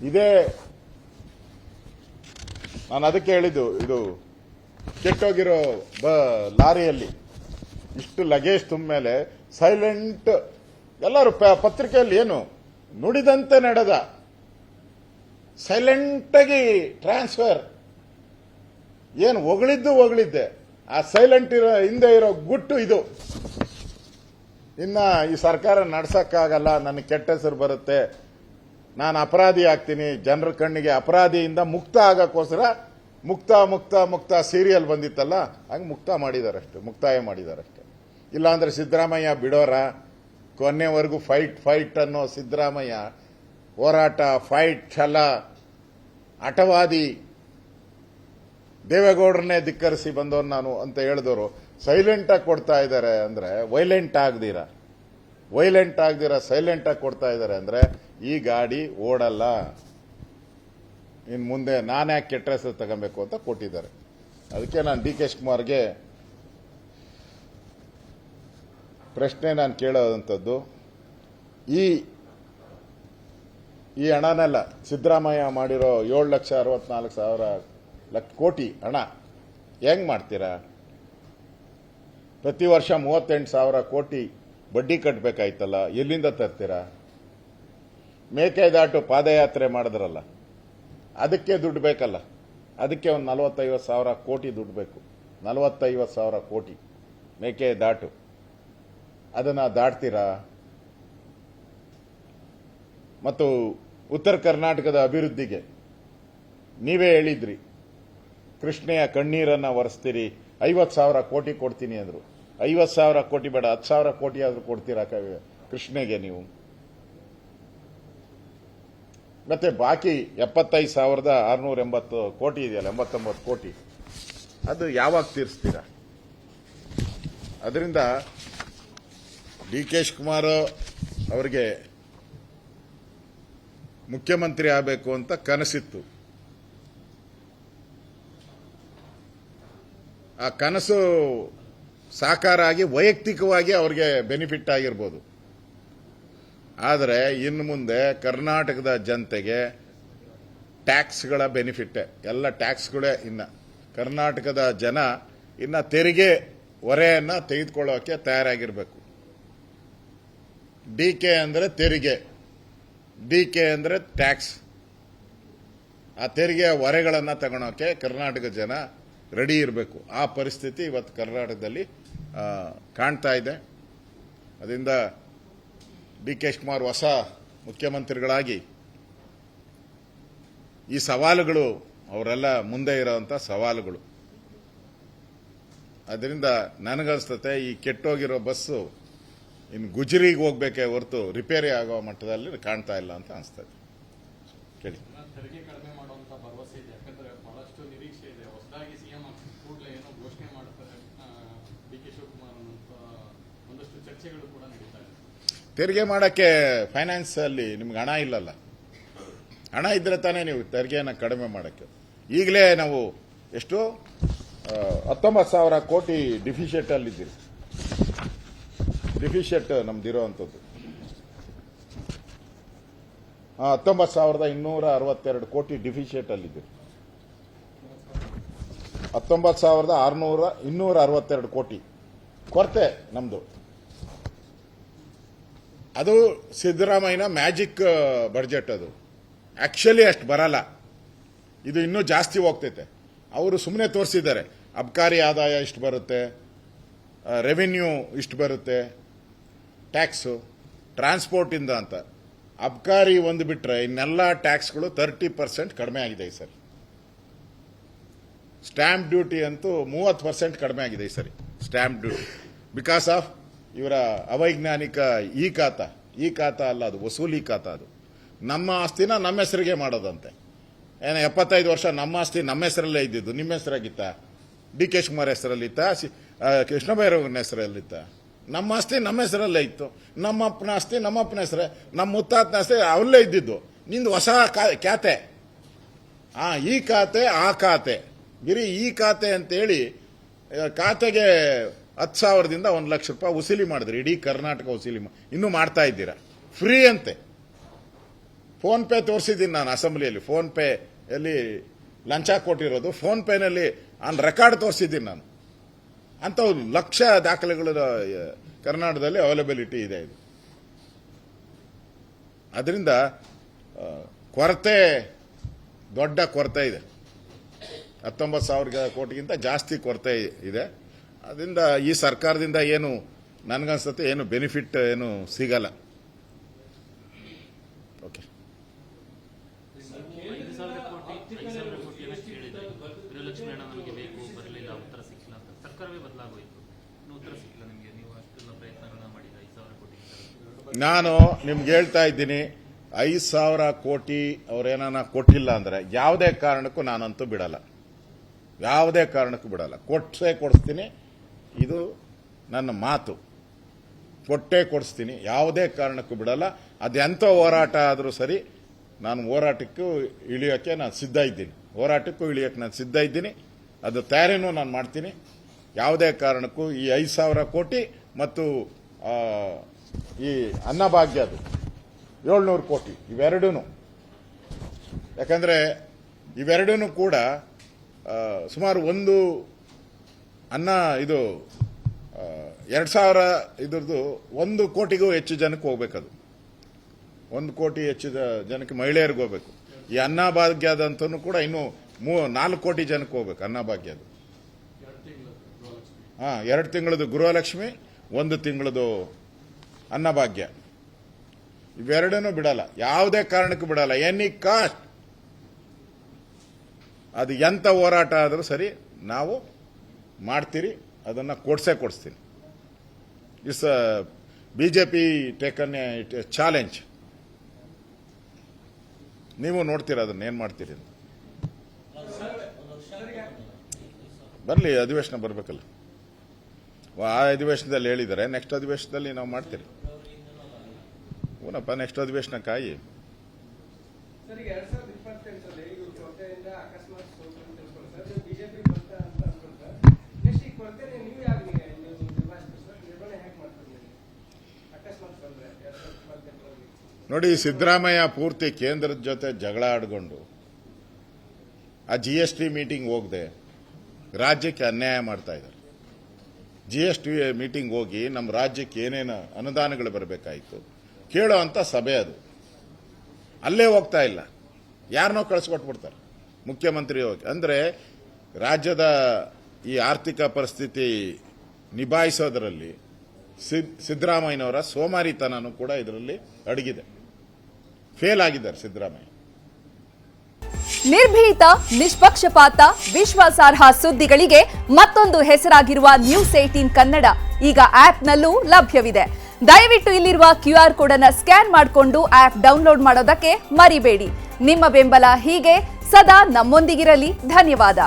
ಇದೇ ನಾನು ಅದಕ್ಕೆ ಹೇಳಿದ್ದು, ಇದು ಕೆಟ್ಟೋಗಿರೋ ಲಾರಿಯಲ್ಲಿ ಇಷ್ಟು ಲಗೇಜ್ ತುಂಬ ಮೇಲೆ ಸೈಲೆಂಟ್ ಎಲ್ಲರೂ ಪತ್ರಿಕೆಯಲ್ಲಿ ಏನು ನುಡಿದಂತೆ ನಡೆದ, ಸೈಲೆಂಟ್ ಆಗಿ ಟ್ರಾನ್ಸ್ಫರ್. ಏನು ಹೊಗಳಿದ್ದೆ, ಆ ಸೈಲೆಂಟ್ ಹಿಂದೆ ಇರೋ ಗುಟ್ಟು ಇದು. ಇನ್ನ ಈ ಸರ್ಕಾರ ನಡ್ಸಕ್ಕಾಗಲ್ಲ, ನನಗೆ ಕೆಟ್ಟ ಹೆಸರು ಬರುತ್ತೆ, ನಾನು ಅಪರಾಧಿ ಆಗ್ತೀನಿ, ಜನರ ಕಣ್ಣಿಗೆ ಅಪರಾಧಿಯಿಂದ ಮುಕ್ತ ಆಗಕ್ಕೋಸ್ಕರ ಮುಕ್ತ ಸೀರಿಯಲ್ ಬಂದಿತ್ತಲ್ಲ, ಹಂಗೆ ಮುಕ್ತಾಯ ಮಾಡಿದಾರಷ್ಟೇ. ಇಲ್ಲಾಂದ್ರೆ ಸಿದ್ದರಾಮಯ್ಯ ಬಿಡೋರ? ಕೊನೆವರೆಗೂ ಫೈಟ್ ಅನ್ನೋ ಸಿದ್ದರಾಮಯ್ಯ ಹೋರಾಟ, ಫೈಟ್ ಎಲ್ಲ ಹಠವಾದಿ, ದೇವೇಗೌಡರನ್ನೇ ಧಿಕ್ಕರಿಸಿ ಬಂದವನು ನಾನು ಅಂತ ಹೇಳಿದವರು ಸೈಲೆಂಟ್ ಆಗಿ ಕೊಡ್ತಾ ಇದ್ದಾರೆ. ಅಂದ್ರೆ ವೈಲೆಂಟ್ ಆಗದಿರ ಸೈಲೆಂಟ್ ಆಗಿ ಕೊಡ್ತಾ ಇದ್ದಾರೆ. ಅಂದ್ರೆ ಈ ಗಾಡಿ ಓಡಲ್ಲ, ಇನ್ ಮುಂದೆ ನಾನೇ ಕೆಟ್ಟ ಹೆಸರು ತಗೋಬೇಕು ಅಂತ ಕೊಟ್ಟಿದ್ದಾರೆ. ಅದಕ್ಕೆ ನಾನು ಡಿ ಕೆ ಶಿವಕುಮಾರ್ಗೆ ಪ್ರಶ್ನೆ ನಾನು ಕೇಳೋದಂಥದ್ದು, ಈ ಹಣನೆಲ್ಲ ಸಿದ್ದರಾಮಯ್ಯ ಮಾಡಿರೋ 7,64,000 ಕೋಟಿ ಹಣ ಹೆಂಗ್ ಮಾಡ್ತೀರಾ? ಪ್ರತಿ ವರ್ಷ 38,000 ಕೋಟಿ ಬಡ್ಡಿ ಕಟ್ಟಬೇಕಾಯ್ತಲ್ಲ, ಎಲ್ಲಿಂದ ತರ್ತೀರಾ? ಮೇಕೆದಾಟು ಪಾದಯಾತ್ರೆ ಮಾಡಿದ್ರಲ್ಲ, ಅದಕ್ಕೆ ದುಡ್ಡು ಬೇಕಲ್ಲ, ಅದಕ್ಕೆ ಒಂದು 40,000-50,000 ಕೋಟಿ ದುಡ್ಡು ಬೇಕು. 40,000-50,000 ಕೋಟಿ ಮೇಕೆದಾಟು, ಅದನ್ನ ದಾಟ್ತೀರಾ? ಮತ್ತು ಉತ್ತರ ಕರ್ನಾಟಕದ ಅಭಿವೃದ್ಧಿಗೆ ನೀವೇ ಹೇಳಿದ್ರಿ, ಕೃಷ್ಣೆಯ ಕಣ್ಣೀರನ್ನ ಒರೆಸ್ತೀರಿ, 50,000 ಕೋಟಿ ಕೊಡ್ತೀನಿ ಅಂದ್ರು. 50,000 ಕೋಟಿ ಬೇಡ, 10,000 ಕೋಟಿ ಆದ್ರೂ ಕೊಡ್ತೀರಾ ಕೃಷ್ಣೆಗೆ ನೀವು? ಮತ್ತೆ ಬಾಕಿ 75,680 ಕೋಟಿ ಇದೆಯಲ್ಲ, 89 ಕೋಟಿ, ಅದು ಯಾವಾಗ ತೀರಿಸ್ತೀರಾ? ಅದರಿಂದ ಡಿ ಕೆ ಶಿವಕುಮಾರ್ ಅವರಿಗೆ ಮುಖ್ಯಮಂತ್ರಿ ಆಗಬೇಕು ಅಂತ ಕನಸಿತ್ತು. ಆ ಕನಸು ಸಾಕಾರ ಆಗಿ ವೈಯಕ್ತಿಕವಾಗಿ ಅವರಿಗೆ ಬೆನಿಫಿಟ್ ಆಗಿರ್ಬೋದು. ಆದರೆ ಇನ್ನು ಮುಂದೆ ಕರ್ನಾಟಕದ ಜನತೆಗೆ ಟ್ಯಾಕ್ಸ್ಗಳ ಬೆನಿಫಿಟ್, ಎಲ್ಲ ಟ್ಯಾಕ್ಸ್ಗಳೇ. ಇನ್ನ ಕರ್ನಾಟಕದ ಜನ ಇನ್ನ ತೆರಿಗೆ ಹೊರೆಯನ್ನ ತೆಗೆದುಕೊಳ್ಳೋಕೆ ತಯಾರಾಗಿರ್ಬೇಕು. ಡಿ ಕೆ ಅಂದ್ರೆ ತೆರಿಗೆ, ಡಿ ಕೆ ಅಂದ್ರೆ ಟ್ಯಾಕ್ಸ್. ಆ ತೆರಿಗೆಯ ಹೊರೆಗಳನ್ನ ತಗೊಳೋಕೆ ಕರ್ನಾಟಕ ಜನ ರೆಡಿ ಇರಬೇಕು. ಆ ಪರಿಸ್ಥಿತಿ ಇವತ್ತು ಕರ್ನಾಟಕದಲ್ಲಿ ಕಾಣ್ತಾ ಇದೆ. ಅದರಿಂದ ಡಿ ಕೆ ಶಿವಕುಮಾರ್ ಹೊಸ ಮುಖ್ಯಮಂತ್ರಿಗಳಾಗಿ ಈ ಸವಾಲುಗಳು ಅವರೆಲ್ಲ ಮುಂದೆ ಇರೋಂಥ ಸವಾಲುಗಳು. ಅದರಿಂದ ನನಗನ್ಸ್ತತೆ ಈ ಕೆಟ್ಟೋಗಿರೋ ಬಸ್ಸು ಇನ್ನು ಗುಜರಿಗೆ ಹೋಗ್ಬೇಕೇ ಹೊರತು ರಿಪೇರಿ ಆಗೋ ಮಟ್ಟದಲ್ಲಿ ಕಾಣ್ತಾ ಇಲ್ಲ ಅಂತ ಅನಿಸ್ತದೆ. ಕೇಳಿ. ತೆರಿಗೆ ಕಡಿಮೆ ಮಾಡುವಂತ ಭರವಸೆ ಇದೆ, ಯಾಕಂದ್ರೆ ಬಹಳಷ್ಟು ನಿರೀಕ್ಷೆ ಇದೆ. ಹೊಸದಾಗಿ ಸಿಎಂ ಕೂಡಲೇ ಏನೋ ಘೋಷಣೆ ಮಾಡ್ತಾರೆ ಡಿ ಕೆ ಶಿವಕುಮಾರ್ ಅಂತ ಒಂದಷ್ಟು ಚರ್ಚೆಗಳು ಕೂಡ ನಡೀತಾ ಇದೆ. ತೆರಿಗೆ ಮಾಡಕ್ಕೆ ಫೈನಾನ್ಸ್ ಅಲ್ಲಿ ನಿಮ್ಗೆ ಹಣ ಇಲ್ಲಲ್ಲ. ಹಣ ಇದ್ರೆ ತಾನೇ ನೀವು ತೆರಿಗೆಯನ್ನು ಕಡಿಮೆ ಮಾಡಕ್ಕೆ. ಈಗಲೇ ನಾವು ಎಷ್ಟು 19,000 ಕೋಟಿ ಡಿಫಿಷಿಯಟ್ ಅಲ್ಲಿದ್ದೀರಿ. ಡಿಫಿಷಿಯಟ್ ನಮ್ದಿರೋವಂಥದ್ದು 19,262 ಕೋಟಿ ಡಿಫಿಷಿಯಟ್ ಅಲ್ಲಿದ್ದೀರಿ. 19,262 ಕೋಟಿ ಕೊರತೆ ನಮ್ದು. ಅದು ಸಿದ್ದರಾಮಯ್ಯನ ಮ್ಯಾಜಿಕ್ ಬಡ್ಜೆಟ್. ಅದು ಆಕ್ಚುಲಿ ಅಷ್ಟು ಬರಲ್ಲ, ಇದು ಇನ್ನೂ ಜಾಸ್ತಿ ಹೋಗ್ತೈತೆ. ಅವರು ಸುಮ್ಮನೆ ತೋರಿಸಿದ್ದಾರೆ, ಅಬ್ಕಾರಿ ಆದಾಯ ಇಷ್ಟು ಬರುತ್ತೆ, ರೆವಿನ್ಯೂ ಇಷ್ಟು ಬರುತ್ತೆ, ಟ್ಯಾಕ್ಸು ಟ್ರಾನ್ಸ್ಪೋರ್ಟ್ ಇಂದ ಅಂತ. ಅಬ್ಕಾರಿ ಒಂದು ಬಿಟ್ರೆ ಇನ್ನೆಲ್ಲ ಟ್ಯಾಕ್ಸ್ಗಳು 30% ಕಡಿಮೆ ಆಗಿದೆ ಈ ಸರಿ. ಸ್ಟ್ಯಾಂಪ್ ಡ್ಯೂಟಿ ಅಂತೂ 30% ಕಡಿಮೆ ಆಗಿದೆ ಈ ಸರಿ, ಸ್ಟ್ಯಾಂಪ್ ಡ್ಯೂಟಿ. ಬಿಕಾಸ್ ಆಫ್ ಇವರ ಅವೈಜ್ಞಾನಿಕ ಈ ಖಾತಾ ಅಲ್ಲ, ಅದು ವಸೂಲಿ ಖಾತಾ. ಅದು ನಮ್ಮ ಆಸ್ತಿನ ನಮ್ಮ ಹೆಸರಿಗೆ ಮಾಡೋದಂತೆ. ಏನೋ 75 ವರ್ಷ ನಮ್ಮ ಆಸ್ತಿ ನಮ್ಮ ಹೆಸರಲ್ಲೇ ಇದ್ದಿದ್ದು, ನಿಮ್ಮ ಹೆಸರಾಗಿತ್ತ? ಡಿ ಕೆ ಶಿವಕುಮಾರ್ ಹೆಸರಲ್ಲಿತ್ತ? ಕೃಷ್ಣ ಬೈರೇಗೌಡನ ಹೆಸರಲ್ಲಿತ್ತ? ನಮ್ಮ ಆಸ್ತಿ ನಮ್ಮ ಹೆಸರಲ್ಲೇ ಇತ್ತು. ನಮ್ಮ ಅಪ್ಪನ ಆಸ್ತಿ ನಮ್ಮ ಅಪ್ಪನ ಹೆಸರೇ, ನಮ್ಮ ಮುತ್ತಾತನ ಆಸ್ತಿ ಅವಲ್ಲೇ ಇದ್ದಿದ್ದು. ನಿಂದು ಹೊಸ ಖಾತೆ, ಈ ಖಾತೆ ಆ ಖಾತೆ, ಬರೀ ಈ ಖಾತೆ ಅಂತೇಳಿ ಖಾತೆಗೆ 10,000ದಿಂದ 1,00,000 ರೂಪಾಯಿ ವಸೂಲಿ ಮಾಡಿದ್ರಿ. ಇಡೀ ಕರ್ನಾಟಕ ವಸೂಲಿ ಇನ್ನೂ ಮಾಡ್ತಾ ಇದ್ದೀರಾ. ಫ್ರೀ ಅಂತೆ, ಫೋನ್ ಪೇ ತೋರಿಸಿದ್ದೀನಿ ನಾನು ಅಸೆಂಬ್ಲಿಯಲ್ಲಿ. ಫೋನ್ ಪೇ ಎಲ್ಲಿ ಲಂಚ ಕೊಟ್ಟಿರೋದು ಫೋನ್ ಪೇನಲ್ಲಿ ಆನ್ ರೆಕಾರ್ಡ್ ತೋರಿಸಿದ್ದೀನಿ ನಾನು. ಅಂಥವು ಲಕ್ಷ ದಾಖಲೆಗಳು ಕರ್ನಾಟಕದಲ್ಲಿ ಅವೈಲಬಿಲಿಟಿ ಇದೆ. ಇದು ಅದರಿಂದ ಕೊರತೆ, ದೊಡ್ಡ ಕೊರತೆ ಇದೆ. 19,000 ಕೋಟಿಗಿಂತ ಜಾಸ್ತಿ ಕೊರತೆ ಇದೆ. ಅದರಿಂದ ಈ ಸರ್ಕಾರದಿಂದ ಏನು ನನಗನ್ಸುತ್ತೆ ಏನು ಬೆನಿಫಿಟ್ ಏನು ಸಿಗಲ್ಲ. ಓಕೆ, 5,000 ಕೋಟಿ ಕೇಳಿದ್ರೆ ಗೃಹಲಕ್ಷ್ಮಿ ಹಣ ನಮಗೆ ಬೇಕು, ಬರಲಿಲ್ಲ, ಉತ್ತರ ಸಿಕ್ಕಿಲ್ಲ ಅಂತ ಸರ್ಕಾರವೇ ಬದಲಾಗೋಯ್ತು, ಇನ್ನು ಉತ್ತರ ಸಿಕ್ಕಿಲ್ಲ ನಿಮಗೆ. ನೀವು ಅಷ್ಟೆಲ್ಲ ಪ್ರಯತ್ನಗಳನ್ನ ಮಾಡಿದ 5,000 ಕೋಟಿ. ನಾನು ನಿಮ್ಗೆ ಹೇಳ್ತಾ ಇದ್ದೀನಿ, 5,000 ಕೋಟಿ ಅವ್ರೇನ ಕೊಟ್ಟಿಲ್ಲ ಅಂದ್ರೆ ಯಾವುದೇ ಕಾರಣಕ್ಕೂ ನಾನಂತೂ ಬಿಡಲ್ಲ. ಯಾವುದೇ ಕಾರಣಕ್ಕೂ ಬಿಡಲ್ಲ. ಕೊಡಿಸ್ತೀನಿ. ಇದು ನನ್ನ ಮಾತು. ಕೊಟ್ಟೇ ಕೊಡಿಸ್ತೀನಿ. ಯಾವುದೇ ಕಾರಣಕ್ಕೂ ಬಿಡಲ್ಲ. ಅದೆಂಥ ಹೋರಾಟ ಆದರೂ ಸರಿ, ನಾನು ಹೋರಾಟಕ್ಕೂ ಇಳಿಯೋಕ್ಕೆ ನಾನು ಸಿದ್ಧ ಇದ್ದೀನಿ. ಹೋರಾಟಕ್ಕೂ ಇಳಿಯೋಕ್ಕೆ ನಾನು ಸಿದ್ಧ ಇದ್ದೀನಿ. ಅದು ತಯಾರಿನೂ ನಾನು ಮಾಡ್ತೀನಿ. ಯಾವುದೇ ಕಾರಣಕ್ಕೂ ಈ 5,000 ಕೋಟಿ ಮತ್ತು ಈ ಅನ್ನಭಾಗ್ಯದು 700 ಕೋಟಿ ಇವೆರಡೂ, ಯಾಕಂದರೆ ಇವೆರಡೂ ಕೂಡ ಸುಮಾರು ಒಂದು ಅನ್ನ ಇದು 2,000 ಇದ್ರದ್ದು 1 ಕೋಟಿಗೂ ಹೆಚ್ಚು ಜನಕ್ಕೆ ಹೋಗ್ಬೇಕದು. 1 ಕೋಟಿ ಹೆಚ್ಚು ಜನಕ್ಕೆ ಮಹಿಳೆಯರಿಗೆ ಹೋಗ್ಬೇಕು. ಈ ಅನ್ನಭಾಗ್ಯದಂತೂ ಕೂಡ ಇನ್ನೂ 4 ಕೋಟಿ ಜನಕ್ಕೆ ಹೋಗ್ಬೇಕು ಅನ್ನಭಾಗ್ಯದು. 2 ತಿಂಗಳದು ಗೃಹಲಕ್ಷ್ಮಿ, 1 ತಿಂಗಳದು ಅನ್ನಭಾಗ್ಯ. ಇವೆರಡನ್ನೂ ಬಿಡಲ್ಲ. ಯಾವುದೇ ಕಾರಣಕ್ಕೂ ಬಿಡಲ್ಲ. Any cost. ಅದು ಎಂಥ ಹೋರಾಟ ಆದರೂ ಸರಿ ನಾವು ಮಾಡ್ತೀರಿ. ಅದನ್ನು ಕೊಡಿಸ್ತೀನಿ. It's BJP taken A challenge. ನೀವು ನೋಡ್ತೀರ ಅದನ್ನ ಏನ್ ಮಾಡ್ತೀರಿ ಅಂತ. ಬರಲಿ, ಅಧಿವೇಶನ ಬರಬೇಕಲ್ಲ. ಆ ಅಧಿವೇಶನದಲ್ಲಿ ಹೇಳಿದ್ದಾರೆ, ನೆಕ್ಸ್ಟ್ ಅಧಿವೇಶನದಲ್ಲಿ ನಾವು ಮಾಡ್ತೀರಿ. ಹೂನಪ್ಪ, ನೆಕ್ಸ್ಟ್ ಅಧಿವೇಶನ ಕಾಯಿ. ನೋಡಿ, ಸಿದ್ದರಾಮಯ್ಯ ಪೂರ್ತಿ ಕೇಂದ್ರದ ಜೊತೆ ಜಗಳ ಆಡ್ಕೊಂಡು ಆ GST ಮೀಟಿಂಗ್ ಹೋಗದೆ ರಾಜ್ಯಕ್ಕೆ ಅನ್ಯಾಯ ಮಾಡ್ತಾ ಇದ್ದಾರೆ. GST ಮೀಟಿಂಗ್ ಹೋಗಿ ನಮ್ಮ ರಾಜ್ಯಕ್ಕೆ ಏನೇನು ಅನುದಾನಗಳು ಬರಬೇಕಾಯಿತು ಕೇಳೋ ಅಂತ ಸಭೆ ಅದು. ಅಲ್ಲೇ ಹೋಗ್ತಾ ಇಲ್ಲ. ಯಾರನ್ನೋ ಕಳಿಸ್ಕೊಟ್ಬಿಡ್ತಾರೆ ಮುಖ್ಯಮಂತ್ರಿ ಹೋಗಿ. ಅಂದರೆ ರಾಜ್ಯದ ಈ ಆರ್ಥಿಕ ಪರಿಸ್ಥಿತಿ ನಿಭಾಯಿಸೋದರಲ್ಲಿ ಸಿದ್ದರಾಮಯ್ಯನವರ ಸೋಮಾರಿತನೂ ಕೂಡ ಇದರಲ್ಲಿ ಅಡಗಿದೆ. ಫೇಲ್ ಆಗಿದ್ದಾರೆ ಸಿದ್ದರಾಮಯ್ಯ. ನಿರ್ಭೀತ, ನಿಷ್ಪಕ್ಷಪಾತ, ವಿಶ್ವಾಸಾರ್ಹ ಸುದ್ದಿಗಳಿಗೆ ಮತ್ತೊಂದು ಹೆಸರಾಗಿರುವ ನ್ಯೂಸ್ 18 ಕನ್ನಡ ಈಗ ಆಪ್ನಲ್ಲೂ ಲಭ್ಯವಿದೆ. ದಯವಿಟ್ಟು ಇಲ್ಲಿರುವ QR ಕೋಡ್ ಅನ್ನು ಸ್ಕ್ಯಾನ್ ಮಾಡಿಕೊಂಡು ಆಪ್ ಡೌನ್ಲೋಡ್ ಮಾಡೋದಕ್ಕೆ ಮರಿಬೇಡಿ. ನಿಮ್ಮ ಬೆಂಬಲ ಹೀಗೆ ಸದಾ ನಮ್ಮೊಂದಿಗಿರಲಿ. ಧನ್ಯವಾದ.